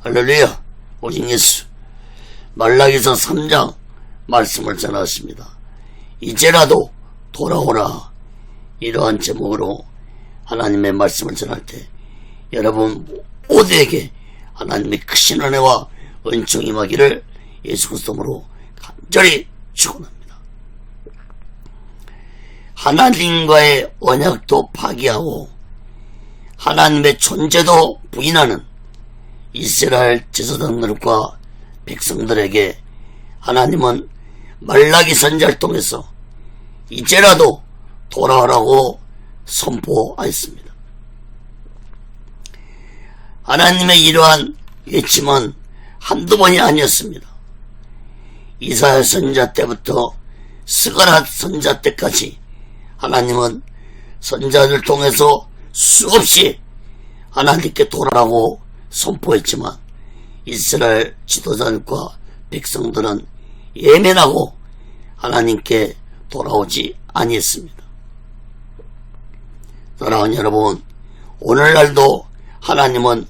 할렐루야. 오직 예수. 말라기서 3장 말씀을 전하십니다. 이제라도 돌아오라. 이러한 제목으로 하나님의 말씀을 전할 때 여러분 모두에게 하나님의 크신 은혜와 은총이 임하기를 예수 그리스도로 간절히 축원합니다. 하나님과의 언약도 파기하고 하나님의 존재도 부인하는 이스라엘 제사장들과 백성들에게 하나님은 말라기 선지자를 통해서 이제라도 돌아오라고 선포하였습니다. 하나님의 이러한 외침은 한두 번이 아니었습니다. 이사야 선지자 때부터 스가랴 선지자 때까지 하나님은 선지자를 통해서 수없이 하나님께 돌아오라고 선포했지만 이스라엘 지도자들과 백성들은 예민하고 하나님께 돌아오지 아니했습니다. 사랑하는 여러분, 오늘날도 하나님은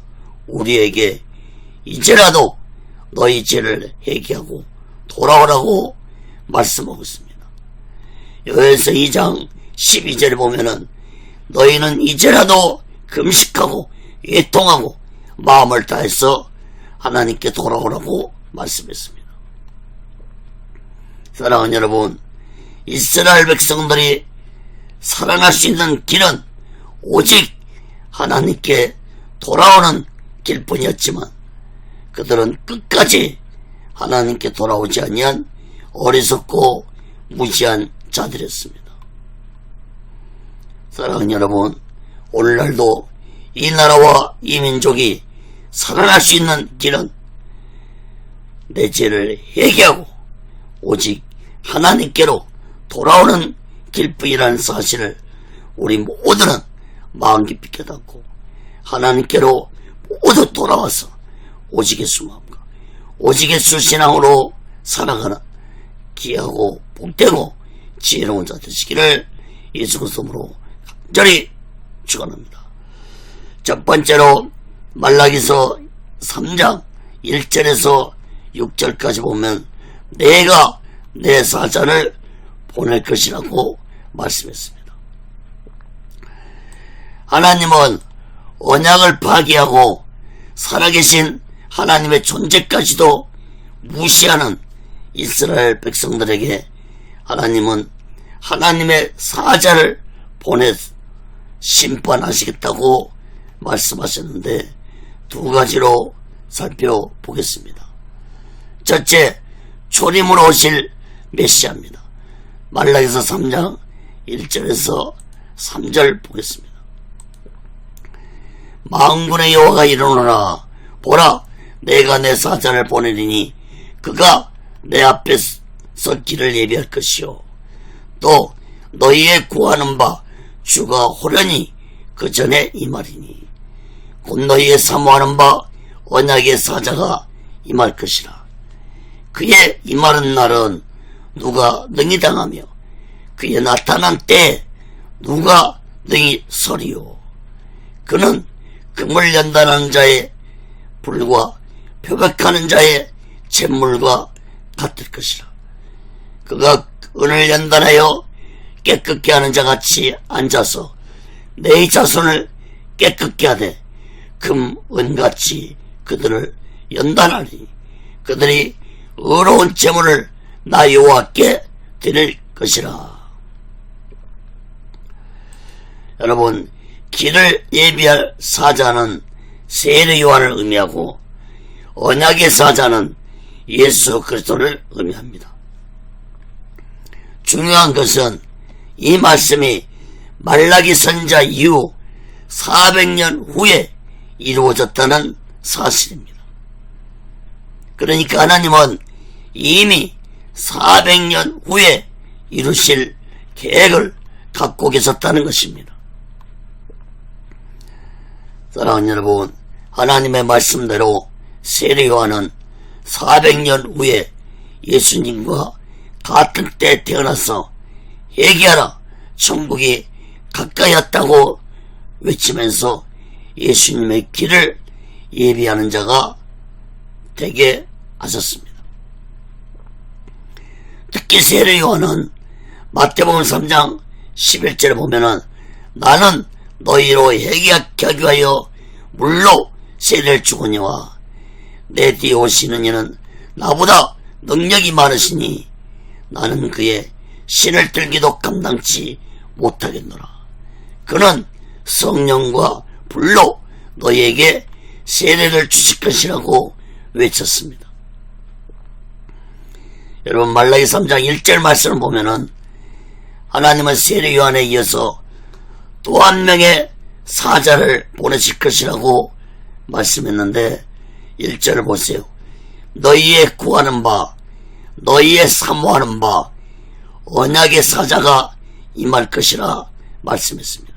우리에게 이제라도 너희 죄를 회개하고 돌아오라고 말씀하고 있습니다. 요엘서 2장 12절에 보면은 너희는 이제라도 금식하고 애통하고 마음을 다해서 하나님께 돌아오라고 말씀했습니다. 사랑하는 여러분, 이스라엘 백성들이 살아날 수 있는 길은 오직 하나님께 돌아오는 길뿐이었지만 그들은 끝까지 하나님께 돌아오지 아니한 어리석고 무지한 자들이었습니다. 사랑하는 여러분, 오늘날도 이 나라와 이 민족이 살아날 수 있는 길은 내 죄를 회개하고 오직 하나님께로 돌아오는 길뿐이라는 사실을 우리 모두는 마음 깊이 깨닫고 하나님께로 모두 돌아와서 오직 예수 마음과 오직 예수 신앙으로 살아가는 귀하고 복되고 지혜로운 자 되시기를 예수 그리스도로 간절히 축원합니다. 첫 번째로 말라기서 3장 1절에서 6절까지 보면 내가 내 사자를 보낼 것이라고 말씀했습니다. 하나님은 언약을 파기하고 살아계신 하나님의 존재까지도 무시하는 이스라엘 백성들에게 하나님은 하나님의 사자를 보내 심판하시겠다고 말씀하셨는데 두 가지로 살펴보겠습니다. 첫째, 초림으로 오실 메시아입니다. 말라기서 3장 1절에서 3절 보겠습니다. 만군의 여호와가 이르노라. 보라, 내가 내 사자를 보내리니 그가 내 앞에서 길을 예비할 것이요 또 너희의 구하는 바 주가 호련히 그 전에 임하리니 곧 너희의 사모하는 바 언약의 사자가 임할 것이라. 그의 임하는 날은 누가 능히 당하며 그의 나타난 때에 누가 능히 서리요. 그는 금을 연단하는 자의 불과 표백하는 자의 잿물과 같을 것이라. 그가 은을 연단하여 깨끗게 하는 자같이 앉아서 내 자손을 깨끗게 하되 금, 은같이 그들을 연단하니 그들이 의로운 제물을 나 여호와께 드릴 것이라. 여러분, 길을 예비할 사자는 세례 요한을 의미하고 언약의 사자는 예수 그리스도를 의미합니다. 중요한 것은 이 말씀이 말라기 선지자 이후 400년 후에 이루어졌다는 사실입니다. 그러니까 하나님은 이미 400년 후에 이루실 계획을 갖고 계셨다는 것입니다. 사랑하는 여러분, 하나님의 말씀대로 세례 요한은 400년 후에 예수님과 같은 때 태어나서 회개하라, 천국이 가까이 왔다고 외치면서 예수님의 길을 예비하는 자가 되게 하셨습니다. 특히 세례 요한은 마태복음 3장 11절에 보면은 나는 너희로 회개하게 하여 물로 세례를 주거니와 내 뒤에 오시는 이는 나보다 능력이 많으시니 나는 그의 신을 들기도 감당치 못하겠노라. 그는 성령과 불로 너희에게 세례를 주실 것이라고 외쳤습니다. 여러분, 말라기 3장 1절 말씀을 보면은 하나님은 세례 요한에 이어서 또 한 명의 사자를 보내실 것이라고 말씀했는데 1절을 보세요. 너희의 구하는 바, 너희의 사모하는 바 언약의 사자가 임할 것이라 말씀했습니다.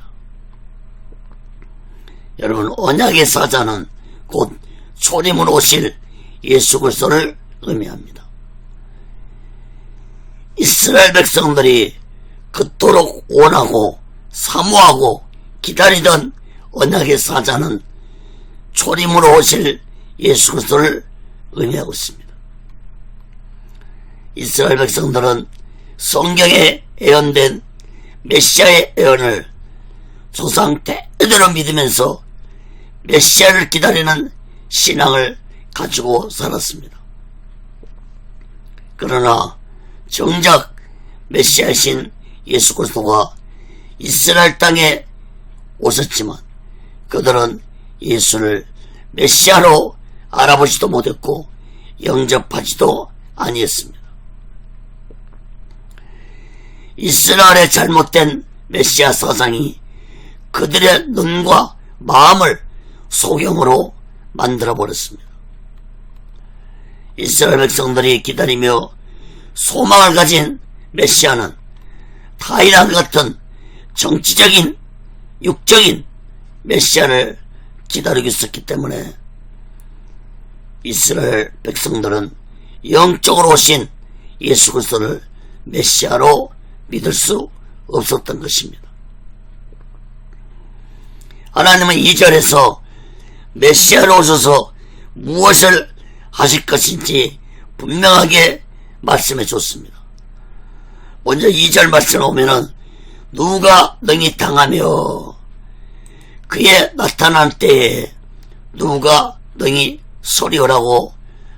여러분, 언약의 사자는 곧 초림으로 오실 예수 그리스도를 의미합니다. 이스라엘 백성들이 그토록 원하고 사모하고 기다리던 언약의 사자는 초림으로 오실 예수 그리스도를 의미하고 있습니다. 이스라엘 백성들은 성경에 예언된 메시아의 예언을 조상 대대로 믿으면서 메시아를 기다리는 신앙을 가지고 살았습니다. 그러나 정작 메시아이신 예수 그리스도가 이스라엘 땅에 오셨지만 그들은 예수를 메시아로 알아보지도 못했고 영접하지도 아니했습니다. 이스라엘의 잘못된 메시아 사상이 그들의 눈과 마음을 소경으로 만들어버렸습니다. 이스라엘 백성들이 기다리며 소망을 가진 메시아는 타이란 같은 정치적인 육적인 메시아를 기다리고 있었기 때문에 이스라엘 백성들은 영적으로 오신 예수 그리스도를 메시아로 믿을 수 없었던 것입니다. 하나님은 2절에서 메시아로 오셔서 무엇을 하실 것인지 분명하게 말씀해 줬습니다. 먼저 2절 말씀을 보면은 누가 능히 당하며 그의 나타난 때에 누가 능히 서리오라고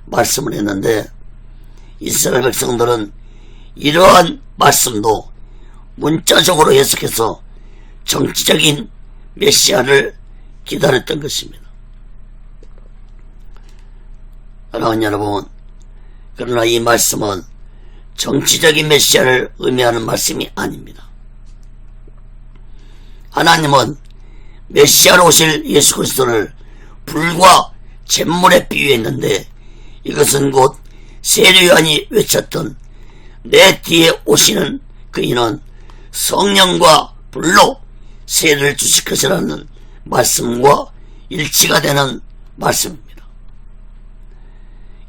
말씀을 했는데 이스라엘 백성들은 이러한 말씀도 문자적으로 해석해서 정치적인 메시아를 기다렸던 것입니다. 사랑하는 여러분, 그러나 이 말씀은 정치적인 메시아를 의미하는 말씀이 아닙니다. 하나님은 메시아로 오실 예수 그리스도를 불과 잿물에 비유했는데 이것은 곧 세례 요한이 외쳤던 내 뒤에 오시는 그이는 성령과 불로 세례를 주실 것이라는 말씀과 일치가 되는 말씀입니다.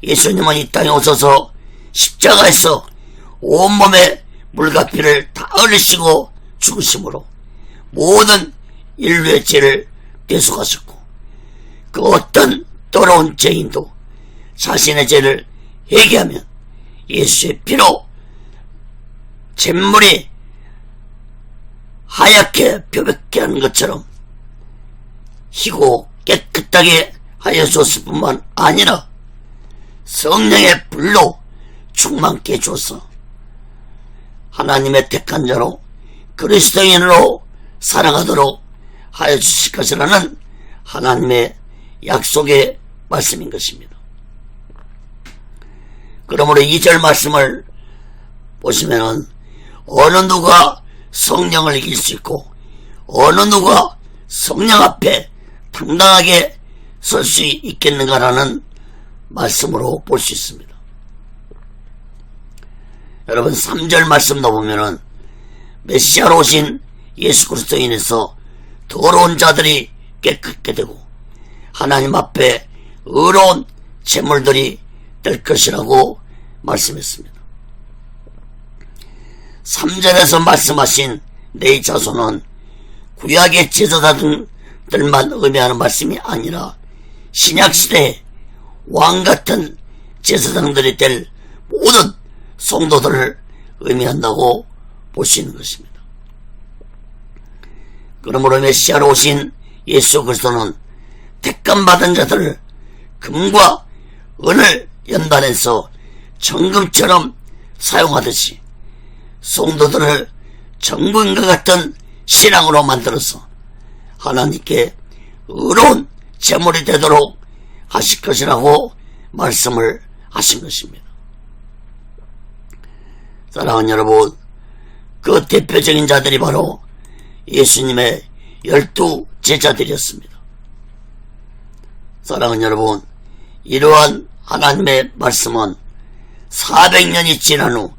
예수님은 이 땅에 오셔서 십자가에서 온몸에 물과 피를 다 흘리시고 죽으심으로 모든 인류의 죄를 대속하셨고 그 어떤 더러운 죄인도 자신의 죄를 회개하면 예수의 피로 잿물이 하얗게 벼백게 하는 것처럼 희고 깨끗하게 하여 주었을 뿐만 아니라 성령의 불로 충만케 해주어서 하나님의 택한 자로 그리스도인으로 살아가도록 하여 주실 것이라는 하나님의 약속의 말씀인 것입니다. 그러므로 2절 말씀을 보시면은 어느 누가 성령을 이길 수 있고 어느 누가 성령 앞에 당당하게 설 수 있겠는가라는 말씀으로 볼 수 있습니다. 여러분 3절 말씀도 보면은 메시아로 오신 예수 그리스도로 인해서 더러운 자들이 깨끗게 되고 하나님 앞에 의로운 제물들이 될 것이라고 말씀했습니다. 3절에서 말씀하신 내 자손은 구약의 제사장들만 의미하는 말씀이 아니라 신약시대에 왕같은 제사장들이 될 모든 성도들을 의미한다고 볼 수 있는 것입니다. 그러므로 메시아로 오신 예수 그리스도는 택감받은 자들을 금과 은을 연단해서 정금처럼 사용하듯이 성도들을 정금과 같은 신앙으로 만들어서 하나님께 의로운 제물이 되도록 하실 것이라고 말씀을 하신 것입니다. 사랑하는 여러분, 그 대표적인 자들이 바로 예수님의 12 제자들이었습니다. 사랑하는 여러분, 이러한 하나님의 말씀은 400년이 지난 후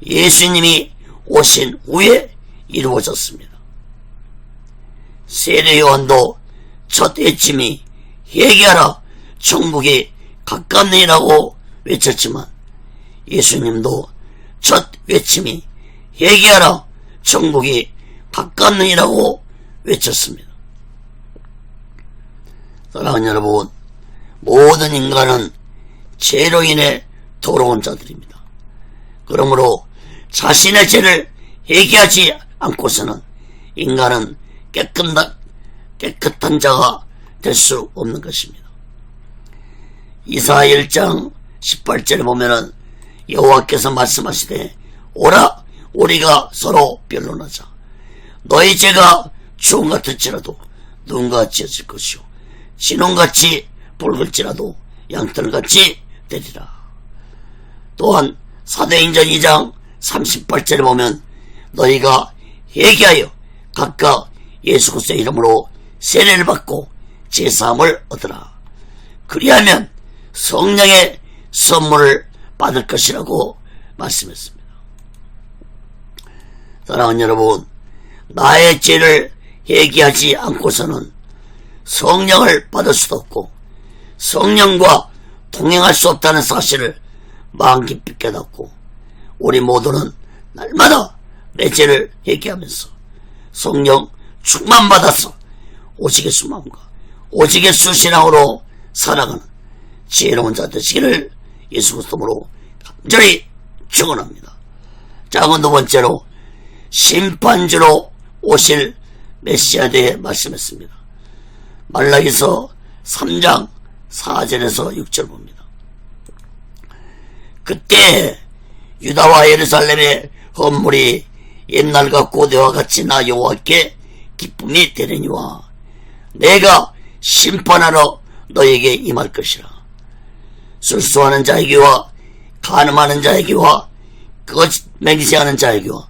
예수님이 오신 후에 이루어졌습니다. 세례 요한도 첫 외침이 회개하라 천국이 가깝느니라고 외쳤지만 예수님도 첫 외침이 회개하라 천국이 가깝느니라고 외쳤습니다. 사랑하는 여러분, 모든 인간은 죄로 인해 더러운 자들입니다. 그러므로 자신의 죄를 회개하지 않고서는 인간은 깨끗한 자가 될 수 없는 것입니다. 이사야 1장 18절에 보면은 여호와께서 말씀하시되 오라 우리가 서로 변론하자. 너희 죄가 주홍 같을지라도 눈과 지어질 것이요 진홍같이 붉을지라도 양털같이 되리라. 또한 사도행전 2장 38절에 보면 너희가 회개하여 각각 예수 그리스도의 이름으로 세례를 받고 제사함을 얻으라. 그리하면 성령의 선물을 받을 것이라고 말씀했습니다. 사랑하는 여러분, 나의 죄를 회개하지 않고서는 성령을 받을 수도 없고 성령과 동행할 수 없다는 사실을 마음 깊이 깨닫고 우리 모두는 날마다 내 죄를 회개하면서 성령 충만받아서 오직 예수 마음과 오직 예수 신앙으로 살아가는 지혜로운 자 되시기를 예수 그리스도로 간절히 축원합니다. 작은 두 번째로 심판주로 오실 메시아에 대해 말씀했습니다. 말라기서 3장 4절에서 6절 봅니다. 그때 유다와 예루살렘의 헌물이 옛날과 고대와 같이 나 여호와께 기쁨이 되려니와 내가 심판하러 너에게 임할 것이라. 술수하는 자에게와 간음하는 자에게와 거짓 맹세하는 자에게와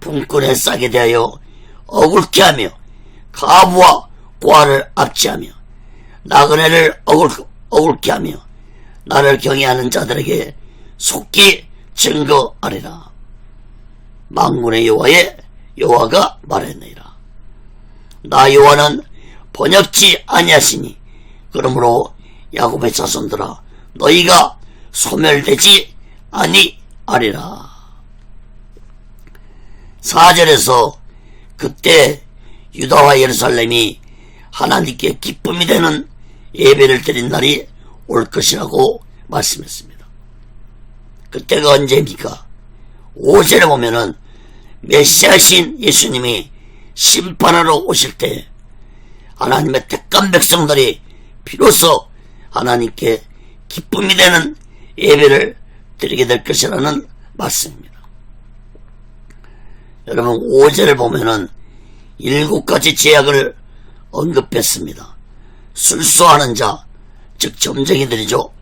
분꾼에 싸게 대하여 억울케 하며 가부와 고아를 압제하며 나그네를 억울케 하며 나를 경외하는 자들에게 속기 증거하리라. 만군의 여호와가 말했느니라. 나 여호와는 번역지 아니하시니 그러므로 야곱의 자손들아 너희가 소멸되지 아니하리라. 4절에서 그때 유다와 예루살렘이 하나님께 기쁨이 되는 예배를 드린 날이 올 것이라고 말씀했습니다. 그때가 언제입니까? 5절에 보면은 메시아신 예수님이 심판하러 오실 때 하나님의 택한 백성들이 비로소 하나님께 기쁨이 되는 예배를 드리게 될 것이라는 말씀입니다. 여러분 5절을 보면은 7가지 제약을 언급했습니다. 술수하는 자, 즉 점쟁이들이죠.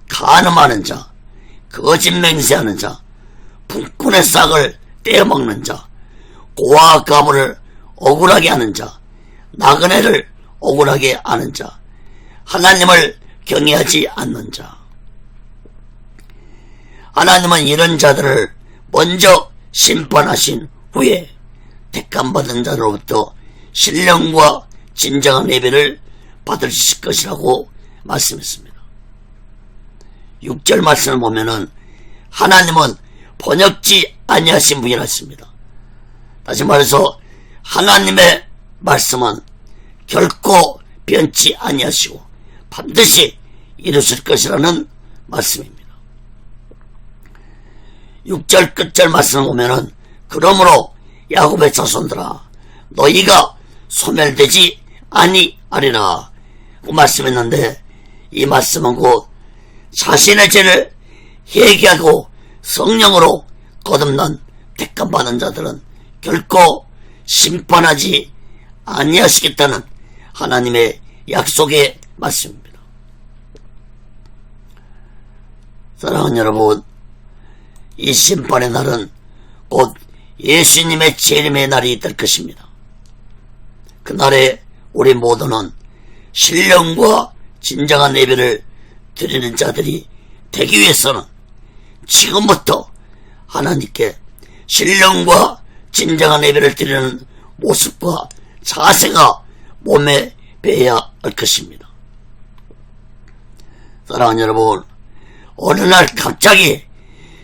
간음하는 자, 거짓 맹세하는 자, 분꾼의 싹을 떼어먹는 자, 고아와 가부를 억울하게 하는 자, 나그네를 억울하게 하는 자, 하나님을 경외하지 않는 자. 하나님은 이런 자들을 먼저 심판하신 후에 택함받은 자로부터 신령과 진정한 예배를 받으실 것이라고 말씀했습니다. 6절 말씀을 보면은 하나님은 번역지 아니하신 분이라 했습니다. 다시 말해서 하나님의 말씀은 결코 변치 아니하시고 반드시 이루실 것이라는 말씀입니다. 6절 끝절 말씀을 보면은 그러므로 야곱의 자손들아 너희가 소멸되지 아니하리라 그 말씀했는데, 이 말씀은 곧 자신의 죄를 회개하고 성령으로 거듭난 택함받은 자들은 결코 심판하지 아니하시겠다는 하나님의 약속의 말씀입니다. 사랑하는 여러분, 이 심판의 날은 곧 예수님의 재림의 날이 될 것입니다. 그날에 우리 모두는 신령과 진정한 예배를 드리는 자들이 되기 위해서는 지금부터 하나님께 신령과 진정한 예배를 드리는 모습과 자세가 몸에 배어야 할 것입니다. 사랑하는 여러분, 어느 날 갑자기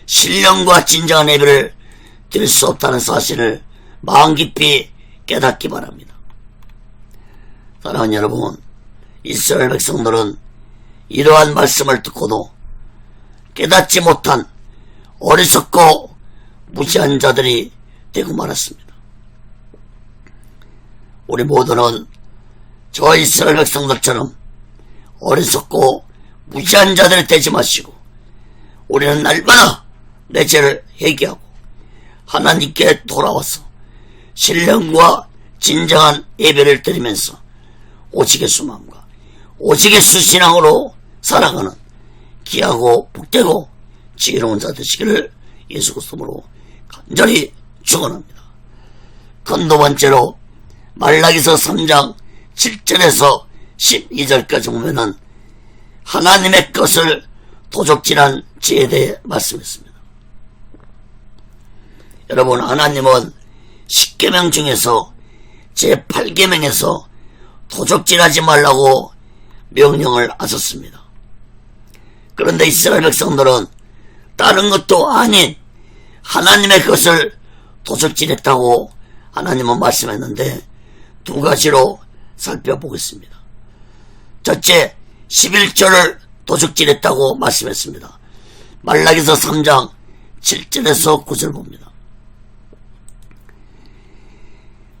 신령과 진정한 예배를 드릴 수 없다는 사실을 마음 깊이 깨닫기 바랍니다. 사랑하는 여러분, 이스라엘 백성들은 이러한 말씀을 듣고도 깨닫지 못한 어리석고 무지한 자들이 되고 말았습니다. 우리 모두는 저 이스라엘 백성들처럼 어리석고 무지한 자들이 되지 마시고, 우리는 날마다 내 죄를 회개하고 하나님께 돌아와서 신령과 진정한 예배를 드리면서 오직의 수마음과 오직의 수신앙으로 살아가는 귀하고 복되고 지혜로운 자 되시기를 예수 그리스도로 간절히 축원합니다. 두 번째로 말라기서 3장 7절에서 12절까지 보면은 하나님의 것을 도적질한 죄에 대해 말씀했습니다. 여러분, 하나님은 10계명 중에서 제8계명에서 도적질하지 말라고 명령을 하셨습니다. 그런데 이스라엘 백성들은 다른 것도 아닌 하나님의 것을 도적질했다고 하나님은 말씀했는데, 두 가지로 살펴보겠습니다. 첫째, 11조를 도적질했다고 말씀했습니다. 말라기서 3장 7절에서 9절 봅니다.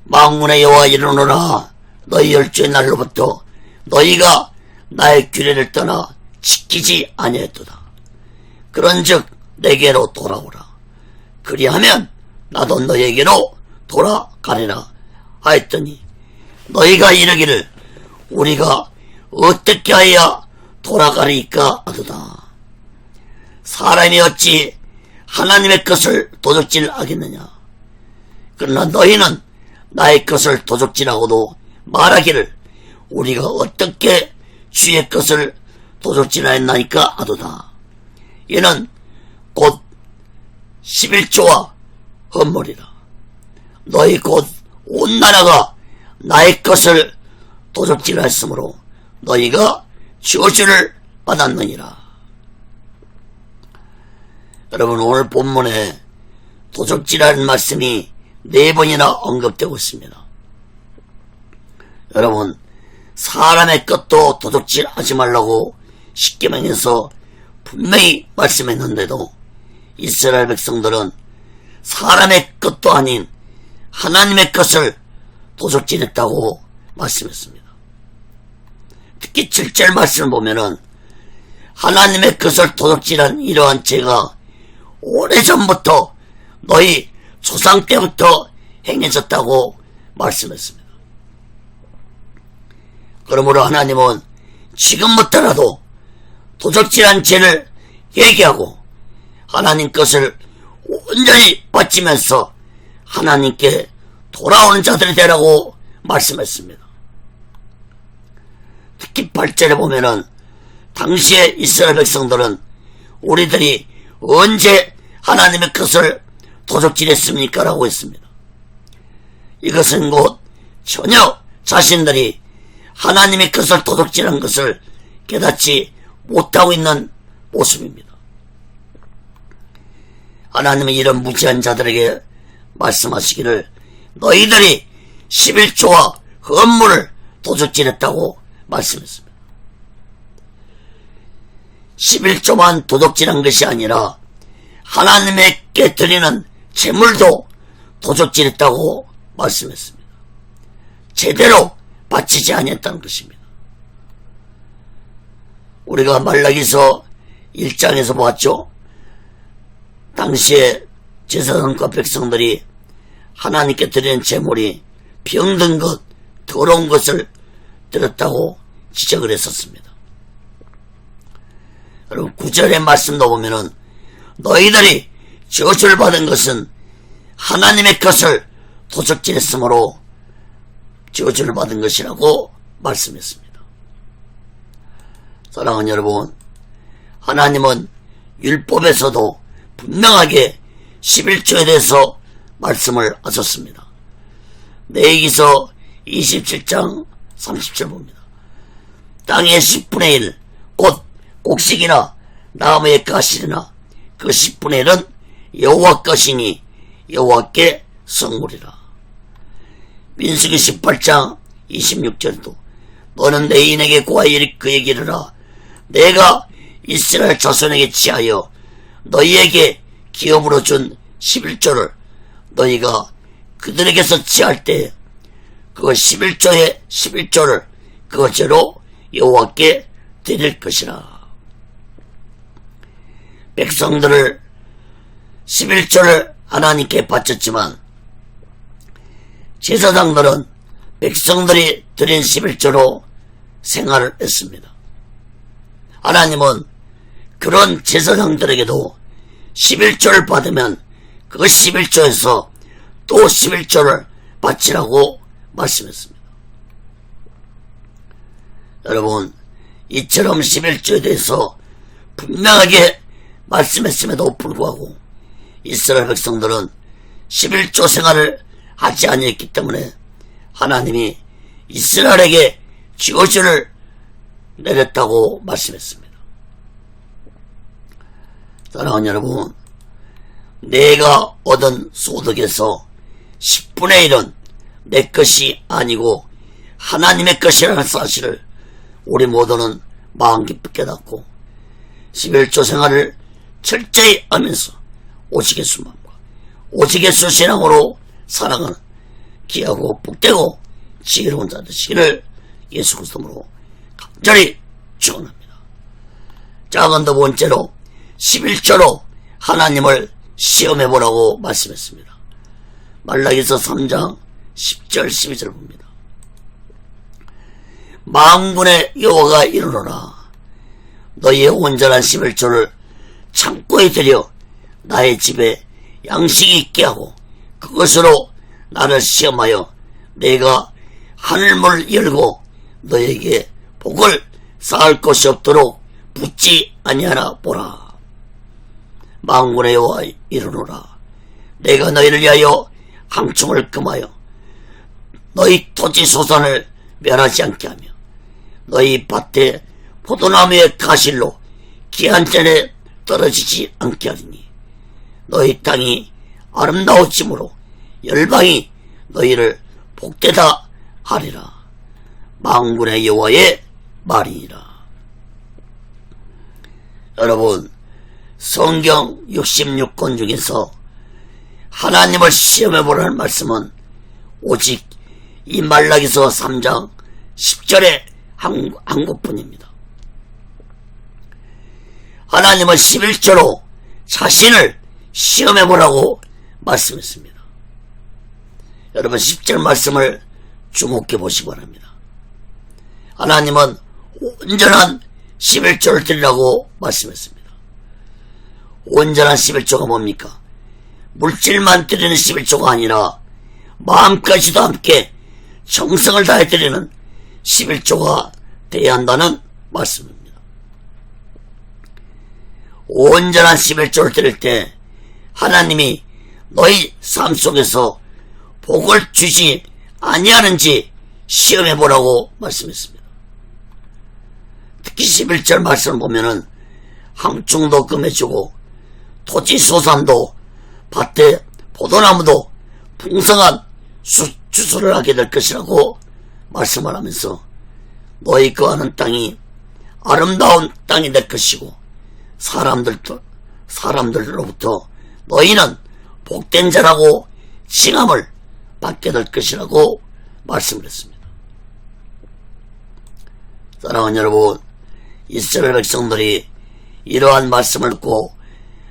만군의 여호와 이르노라 너희 열주의 날로부터 너희가 나의 규례를 떠나 지키지 아니했도다. 그런즉 내게로 돌아오라. 그리하면 나도 너희에게로 돌아가리라 하였더니 너희가 이르기를 우리가 어떻게 하여 돌아가리까 하도다. 사람이 어찌 하나님의 것을 도적질하겠느냐. 그러나 너희는 나의 것을 도적질하고도 말하기를 우리가 어떻게 주의 것을 도적질하였나이까 하도다. 이는 곧 11조와 헌물이라. 너희 곧 온 나라가 나의 것을 도적질하였으므로 너희가 저주를 받았느니라. 여러분, 오늘 본문에 도적질하는 말씀이 4번이나 언급되고 있습니다. 여러분, 사람의 것도 도적질하지 말라고 10계명에서 분명히 말씀했는데도 이스라엘 백성들은 사람의 것도 아닌 하나님의 것을 도적질했다고 말씀했습니다. 특히 7절 말씀을 보면은 하나님의 것을 도적질한 이러한 죄가 오래전부터 너희 조상 때부터 행해졌다고 말씀했습니다. 그러므로 하나님은 지금부터라도 도적질한 죄를 회개하고 하나님 것을 온전히 바치면서 하나님께 돌아오는 자들이 되라고 말씀했습니다. 특히 8절에 보면은 당시에 이스라엘 백성들은 우리들이 언제 하나님의 것을 도적질했습니까? 라고 했습니다. 이것은 곧 전혀 자신들이 하나님의 것을 도적질한 것을 깨닫지 못하고 있는 모습입니다. 하나님은 이런 무지한 자들에게 말씀하시기를 너희들이 11조와 헌물을 도적질했다고 말씀했습니다. 11조만 도둑질한 것이 아니라 하나님께 드리는 제물도 도둑질했다고 말씀했습니다. 제대로 바치지 아니했다는 것입니다. 우리가 말라기서 1장에서 보았죠. 당시에 제사장과 백성들이 하나님께 드리는 제물이 병든 것, 더러운 것을 드렸다고 지적을 했었습니다. 여러분 9절의 말씀도 보면은 너희들이 저주를 받은 것은 하나님의 것을 도적질했으므로 저주를 받은 것이라고 말씀했습니다. 사랑하는 여러분, 하나님은 율법에서도 분명하게 11조에 대해서 말씀을 하셨습니다. 레위기서 27장 30절 봅니다. 땅의 10분의 1, 곧 곡식이나 나무의 가시나 그 10분의 1은 여호와 것이니 여호와께 성물이라. 민수기 18장 26절도 너는 내 인에게 고하여 그에게 이르라. 내가 이스라엘 자손에게 치하여 너희에게 기업으로 준 11조를 너희가 그들에게서 취할 때 그 11조의 11조를 그 죄로 여호와께 드릴 것이라. 백성들을 11조를 하나님께 바쳤지만 제사장들은 백성들이 드린 11조로 생활을 했습니다. 하나님은 그런 제사장들에게도 11조를 받으면 그 11조에서 또 11조를 바치라고 말씀했습니다. 여러분, 이처럼 11조에 대해서 분명하게 말씀했음에도 불구하고 이스라엘 백성들은 11조 생활을 하지 아니했기 때문에 하나님이 이스라엘에게 저주를 내렸다고 말씀했습니다. 사랑하는 여러분, 내가 얻은 소득에서 10분의 1은 내 것이 아니고 하나님의 것이라는 사실을 우리 모두는 마음 깊이 깨닫고 11조 생활을 철저히 하면서 오직의 순망과 오직의 수신앙으로 살아가는 귀하고 복되고 지혜로운 자 되시기를 예수 그리스도로 간절히 축원합니다. 작은 두 번째로 11조로 하나님을 시험해보라고 말씀했습니다. 말라기서 3장 10절 12절 봅니다. 만군의 여호와가 이르노라. 너희의 온전한 11조를 창고에 들여 나의 집에 양식이 있게 하고 그것으로 나를 시험하여 내가 하늘문을 열고 너에게 복을 쌓을 것이 없도록 붙지 아니하나 보라. 만군의 여호와 이르노라. 내가 너희를 위하여 황충을 금하여 너희 토지 소산을 멸하지 않게 하며 너희 밭에 포도나무의 가실로 기한 전에 떨어지지 않게 하리니 너희 땅이 아름다워짐으로 열방이 너희를 복되다 하리라. 만군의 여호와의 말이니라. 여러분, 성경 66권 중에서 하나님을 시험해보라는 말씀은 오직 이 말라기서 3장 10절에 한 곳뿐입니다. 하나님은 11조로 자신을 시험해보라고 말씀했습니다. 여러분 10절 말씀을 주목해 보시기 바랍니다. 하나님은 온전한 11조를 드리라고 말씀했습니다. 온전한 11조가 뭡니까? 물질만 드리는 11조가 아니라 마음까지도 함께 정성을 다해 드리는 11조가 되어야 한다는 말씀입니다. 온전한 11조를 드릴 때 하나님이 너희 삶 속에서 복을 주지 아니하는지 시험해보라고 말씀했습니다. 특히 11절 말씀을 보면은 황충도 금해주고 토지 소산도 밭에 포도나무도 풍성한 추수를 하게 될 것이라고 말씀을 하면서 너희 거하는 땅이 아름다운 땅이 될 것이고 사람들로부터 너희는 복된 자라고 칭함을 받게 될 것이라고 말씀을 했습니다. 사랑하는 여러분, 이스라엘 백성들이 이러한 말씀을 듣고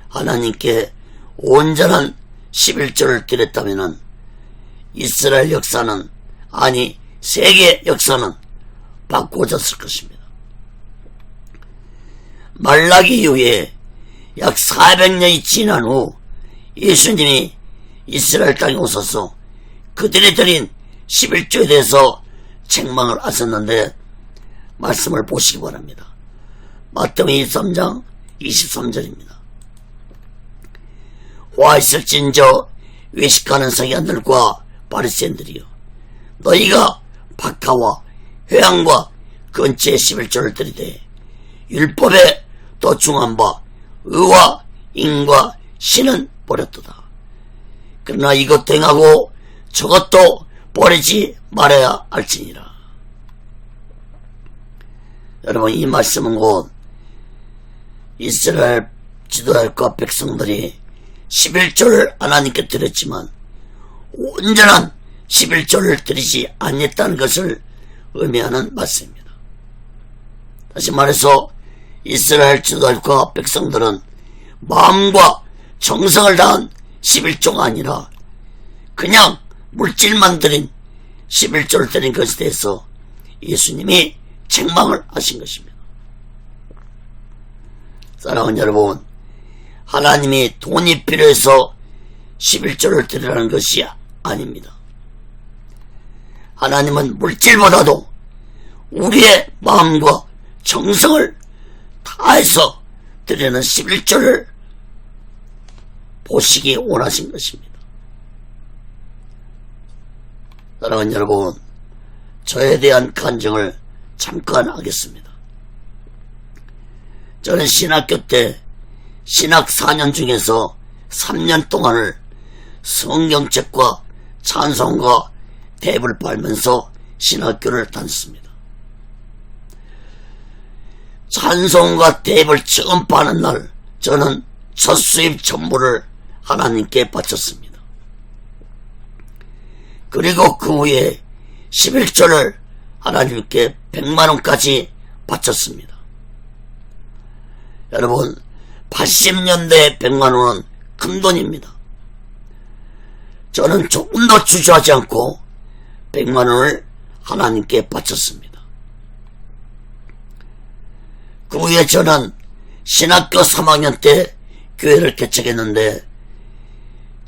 하나님께 온전한 11조를 드렸다면 이스라엘 역사는, 아니 세계 역사는 바꿔졌을 것입니다. 말라기 이후에 약 400년이 지난 후 예수님이 이스라엘 땅에 오셔서 그들이 드린 11조에 대해서 책망을 하셨는데 말씀을 보시기 바랍니다. 마태복음 23장 23절입니다. 와 있을진저 외식하는 서기관들과 바리새인들이여, 너희가 박하와 회향과 근처에 11조를 드리되 율법에 더 중한 바 의와 인과 신은 버렸도다. 그러나 이것 행하고 저것도 버리지 말아야 할지니라. 여러분, 이 말씀은 곧 이스라엘 지도자과 백성들이 11조를 하나님께 드렸지만 온전한 11조를 드리지 않았다는 것을 의미하는 말씀입니다. 다시 말해서 이스라엘 지도자과 백성들은 마음과 정성을 다한 11조가 아니라 그냥 물질만 드린 11조를 드린 것에 대해서 예수님이 책망을 하신 것입니다. 사랑하는 여러분, 하나님이 돈이 필요해서 11조를 드리라는 것이 아닙니다. 하나님은 물질보다도 우리의 마음과 정성을 다해서 드리는 11조를 보시기 원하신 것입니다. 사랑하는 여러분, 저에 대한 간증을 잠깐 하겠습니다. 저는 신학교 때 신학 4년 중에서 3년 동안을 성경책과 찬송과 탭을 팔면서 신학교를 다녔습니다. 찬송과 탭을 처음 파는 날 저는 첫 수입 전부를 하나님께 바쳤습니다. 그리고 그 후에 11조를 하나님께 100만원까지 바쳤습니다. 여러분, 80년대에 100만원은 큰돈입니다. 저는 조금 더 주저하지 않고 100만원을 하나님께 바쳤습니다. 그 후에 저는 신학교 3학년 때 교회를 개척했는데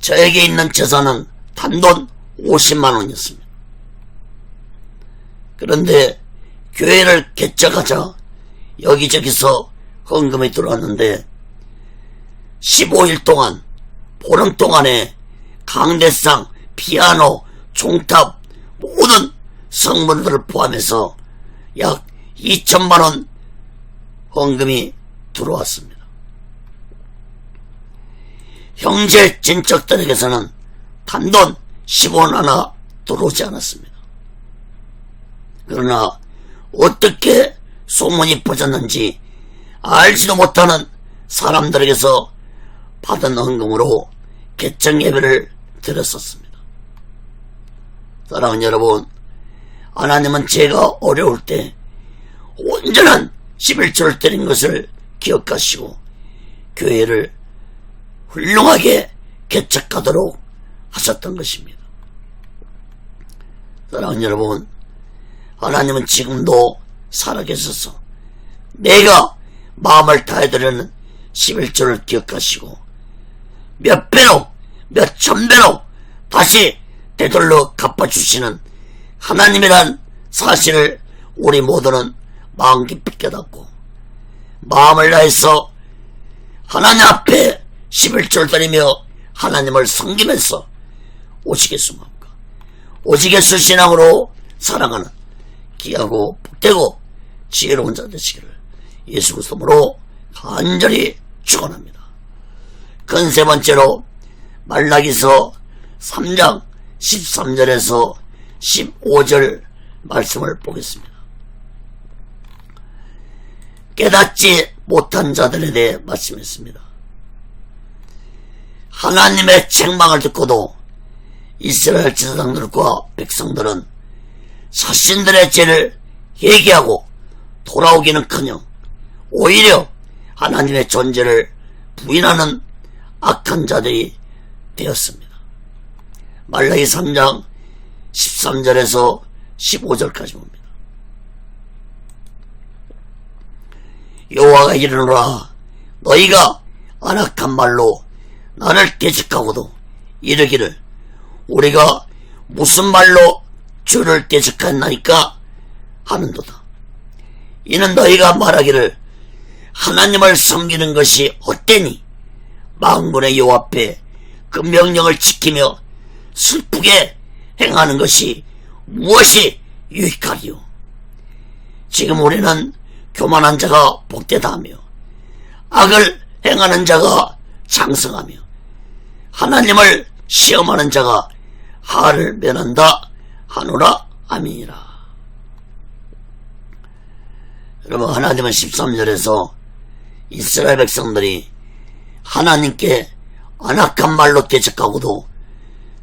저에게 있는 재산은 단돈 50만원이었습니다. 그런데 교회를 개척하자 여기저기서 헌금이 들어왔는데 15일 동안, 보름 동안에 강대상, 피아노, 종탑 모든 성물들을 포함해서 약 2천만원 헌금이 들어왔습니다. 형제 친척들에게서는 단돈 10원 하나 들어오지 않았습니다. 그러나 어떻게 소문이 퍼졌는지 알지도 못하는 사람들에게서 받은 헌금으로 개척 예배를 드렸었습니다. 사랑하는 여러분, 하나님은 제가 어려울 때 온전한 11조를 드린 것을 기억하시고 교회를 훌륭하게 개척하도록 하셨던 것입니다. 사랑하는 여러분, 하나님은 지금도 살아계셔서 내가 마음을 다해드리는 11조를 기억하시고 몇 배로, 몇 천배로 다시 되돌려 갚아주시는 하나님이란 사실을 우리 모두는 마음 깊이 깨닫고 마음을 다해서 하나님 앞에 11조를 드리며 하나님을 섬기면서 오시겠습니까? 오시겠수 신앙으로 살아가는 귀하고 복되고 지혜로운 자 되시기를 예수 그리스도로 간절히 축원합니다. 그 세 번째로 말라기서 3장 13절에서 15절 말씀을 보겠습니다. 깨닫지 못한 자들에 대해 말씀했습니다. 하나님의 책망을 듣고도 이스라엘 제사장들과 백성들은 자신들의 죄를 회개하고 돌아오기는커녕 오히려 하나님의 존재를 부인하는 악한 자들이 되었습니다. 말라기 3장 13절에서 15절까지 봅니다. 여호와가 이르노라, 너희가 안악한 말로 나를 대적하고도 이르기를 우리가 무슨 말로 주를 대적했나이까 하는도다. 이는 너희가 말하기를 하나님을 섬기는 것이 헛되니 만군의 여호와 앞에 그 명령을 지키며 슬프게 행하는 것이 무엇이 유익하리요. 지금 우리는 교만한 자가 복되다 하며 악을 행하는 자가 장성하며 하나님을 시험하는 자가 하를 면한다 하노라. 아멘이라. 여러분, 하나님은 13절에서 이스라엘 백성들이 하나님께 안악한 말로 대적하고도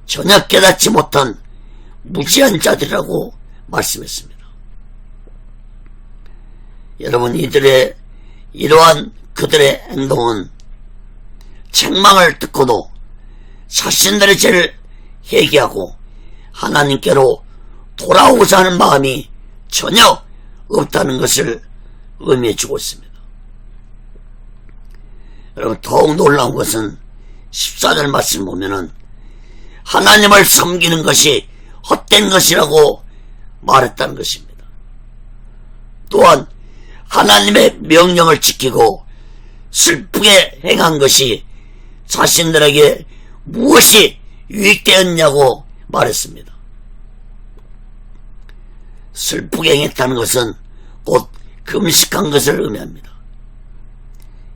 전혀 깨닫지 못한 무지한 자들이라고 말씀했습니다. 여러분, 이들의 이러한 그들의 행동은 책망을 듣고도 자신들의 죄를 회개하고 하나님께로 돌아오고자 하는 마음이 전혀 없다는 것을 의미해 주고 있습니다. 여러분, 더욱 놀라운 것은 14절 말씀 보면은 하나님을 섬기는 것이 헛된 것이라고 말했다는 것입니다. 또한 하나님의 명령을 지키고 슬프게 행한 것이 자신들에게 무엇이 유익되었냐고 말했습니다. 슬프게 행했다는 것은 곧 금식한 것을 의미합니다.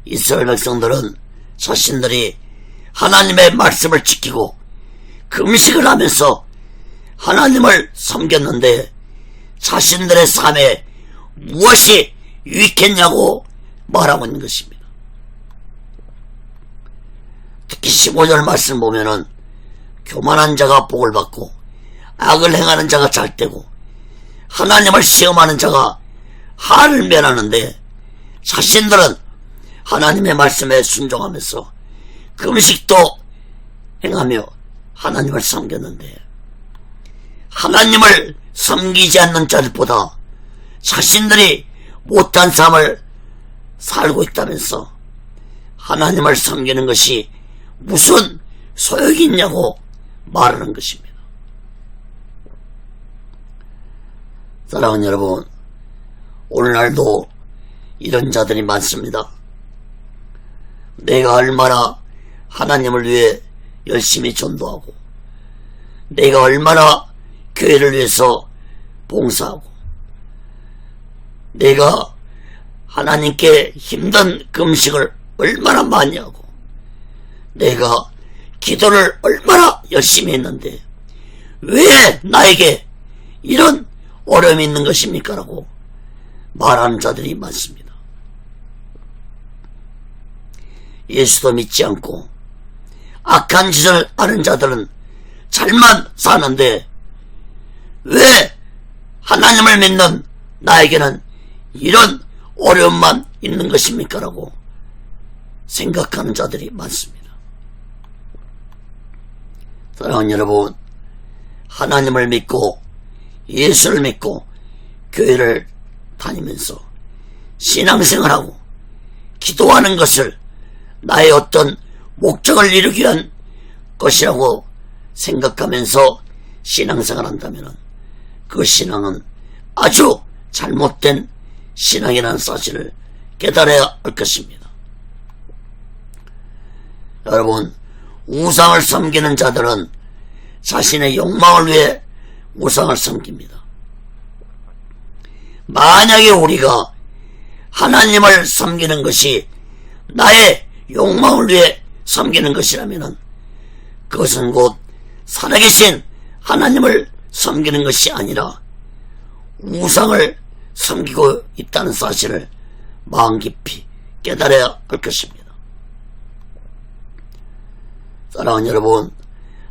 이스라엘 백성들은 자신들이 하나님의 말씀을 지키고 금식을 하면서 하나님을 섬겼는데 자신들의 삶에 무엇이 유익했냐고 말하고 있는 것입니다. 특히 15절 말씀 보면은 교만한 자가 복을 받고 악을 행하는 자가 잘되고 하나님을 시험하는 자가 하를 면하는데 자신들은 하나님의 말씀에 순종하면서 금식도 행하며 하나님을 섬겼는데 하나님을 섬기지 않는 자들보다 자신들이 못한 삶을 살고 있다면서 하나님을 섬기는 것이 무슨 소용이 있냐고 말하는 것입니다. 사랑하는 여러분, 오늘날도 이런 자들이 많습니다. 내가 얼마나 하나님을 위해 열심히 전도하고 내가 얼마나 교회를 위해서 봉사하고 내가 하나님께 힘든 금식을 얼마나 많이 하고 내가 기도를 얼마나 열심히 했는데 왜 나에게 이런 어려움이 있는 것입니까? 라고 말하는 자들이 많습니다. 예수도 믿지 않고 악한 짓을 하는 자들은 잘만 사는데 왜 하나님을 믿는 나에게는 이런 어려움만 있는 것입니까? 라고 생각하는 자들이 많습니다. 사랑하는 여러분, 하나님을 믿고 예수를 믿고 교회를 다니면서 신앙생활하고 기도하는 것을 나의 어떤 목적을 이루기 위한 것이라고 생각하면서 신앙생활 한다면 그 신앙은 아주 잘못된 신앙이라는 사실을 깨달아야 할 것입니다. 여러분, 우상을 섬기는 자들은 자신의 욕망을 위해 우상을 섬깁니다. 만약에 우리가 하나님을 섬기는 것이 나의 욕망을 위해 섬기는 것이라면 그것은 곧 살아계신 하나님을 섬기는 것이 아니라 우상을 섬기고 있다는 사실을 마음 깊이 깨달아야 할 것입니다. 사랑하는 여러분,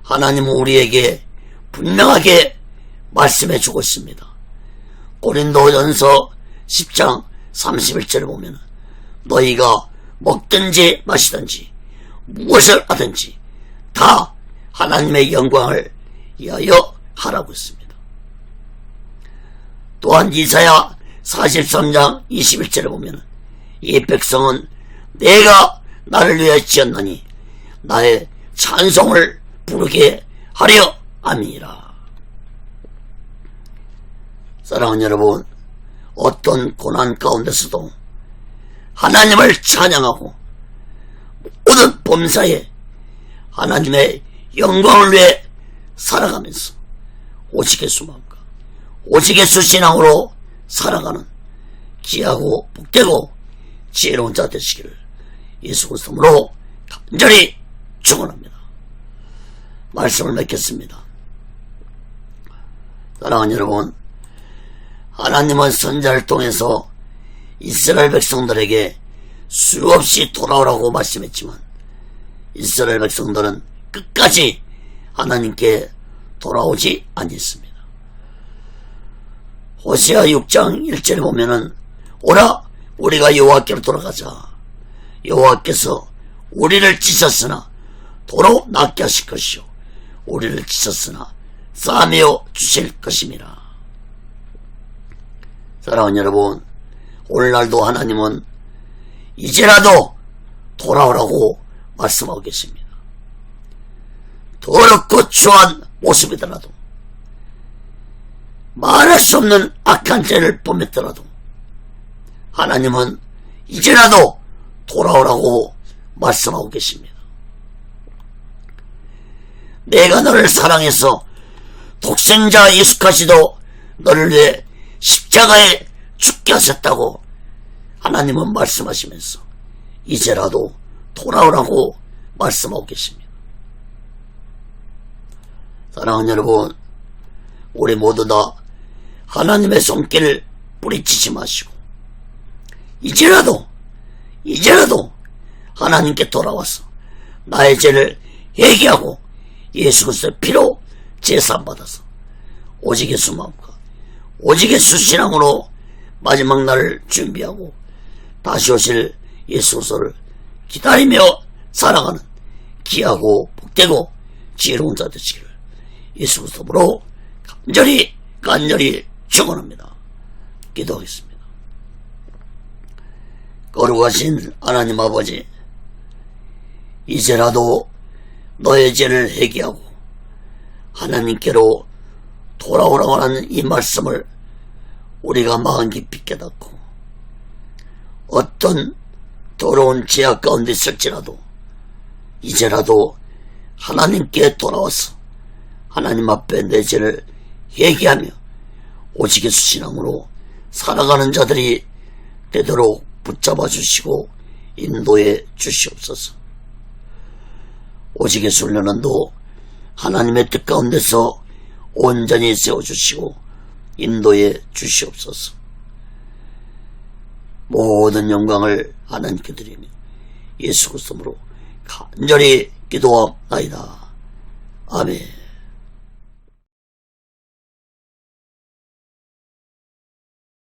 하나님은 우리에게 분명하게 말씀해 주고 있습니다. 고린도전서 10장 31절을 보면 너희가 먹든지 마시든지 무엇을 하든지 다 하나님의 영광을 위하여 하라고 했습니다. 또한 이사야 43장 21절을 보면 이 백성은 내가 나를 위하여 지었나니 나의 찬송을 부르게 하려 함이니라. 사랑하는 여러분, 어떤 고난 가운데서도 하나님을 찬양하고 모든 범사에 하나님의 영광을 위해 살아가면서 오직 예수 마음과 오직 예수 신앙으로 살아가는 귀하고 복되고 지혜로운 자 되시기를 예수 그리스도로 간절히 축원합니다. 말씀을 맺겠습니다. 사랑하는 여러분, 하나님은 선지자를 통해서 이스라엘 백성들에게 수없이 돌아오라고 말씀했지만 이스라엘 백성들은 끝까지 하나님께 돌아오지 아니했습니다. 호세아 6장 1절에 보면은 오라 우리가 여호와께로 돌아가자. 여호와께서 우리를 찢었으나 도로 낫게 하실 것이요 우리를 찢었으나 싸매어 주실 것임이라. 사랑하는 여러분, 오늘날도 하나님은 이제라도 돌아오라고 말씀하고 계십니다. 더럽고 추한 모습이더라도 말할 수 없는 악한 죄를 범했더라도 하나님은 이제라도 돌아오라고 말씀하고 계십니다. 내가 너를 사랑해서 독생자 예수까지도 너를 위해 십자가에 죽게 하셨다고 하나님은 말씀하시면서 이제라도 돌아오라고 말씀하고 계십니다. 사랑하는 여러분, 우리 모두 다 하나님의 손길을 뿌리치지 마시고 이제라도 하나님께 돌아와서 나의 죄를 회개하고 예수 그리스도의 피로 제사받아서 오직 예수 마음과 오직 예수 신앙으로 마지막 날을 준비하고 다시 오실 예수 그리스도를 기다리며 살아가는 귀하고 복되고 지혜로운 자 되시기를 예수 그리스도로 간절히 축원합니다. 기도하겠습니다. 거룩하신 하나님 아버지, 이제라도 너의 죄를 회개하고 하나님께로 돌아오라고 하는 이 말씀을 우리가 마음 깊이 깨닫고 어떤 더러운 죄악 가운데 있을지라도 이제라도 하나님께 돌아와서 하나님 앞에 내 죄를 회개하며 오직 예수 신앙으로 살아가는 자들이 되도록 붙잡아 주시고 인도해 주시옵소서. 오직 예수 훈련원도 하나님의 뜻 가운데서 온전히 세워주시고 인도해 주시옵소서. 모든 영광을 하나님께 드리며 예수 그리스도로 간절히 기도하옵나이다. 아멘.